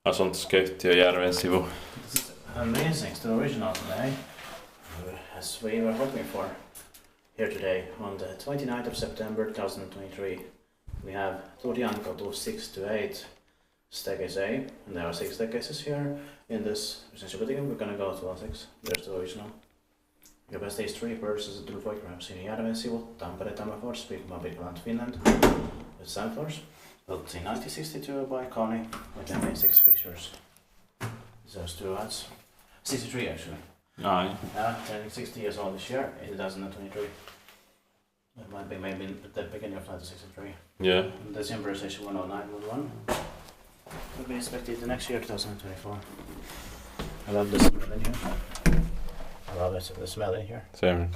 Asuntoskeittiö Järvensivu. This is amazing. It's the original today, as we were hoping for. Here today, on the 29th of September 2023, we have Turjankatu 6 to 8 staircase A, and there are 6 staircases here. In this residential building, we're gonna go to all 6. There's the original. Your best is 3 persons to the photographs in Järvensivu, Tampere, Finland, with sand floors. Built in 1962 by Kone, with made 6 pictures. Those 2 ads. 63 actually. Ai. Yeah, turning 60 years old this year in 2023. It might be maybe the beginning of 1963. Yeah. And the symbolization 10911 will be inspected the next year, 2024. I love the smell in here. I love the smell in here. Same.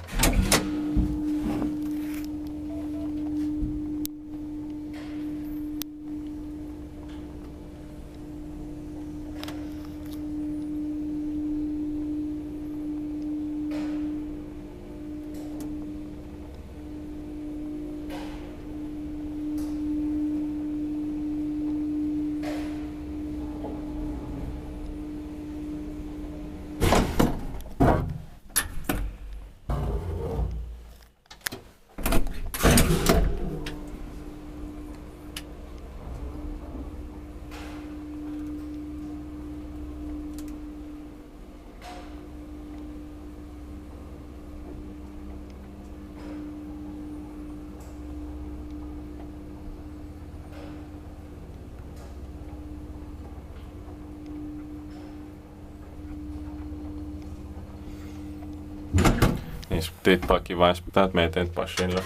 Ni tittar bara spelat med ett par skillor.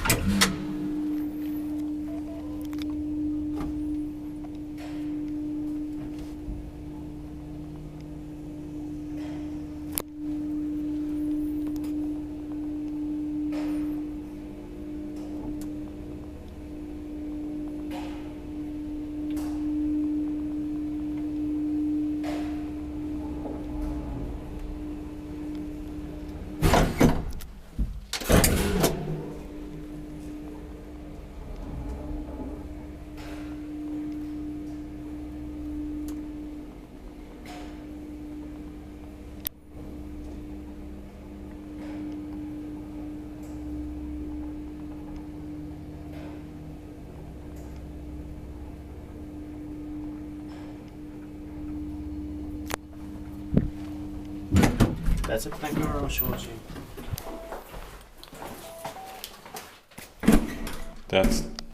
That's it, thank you very much for watching. That's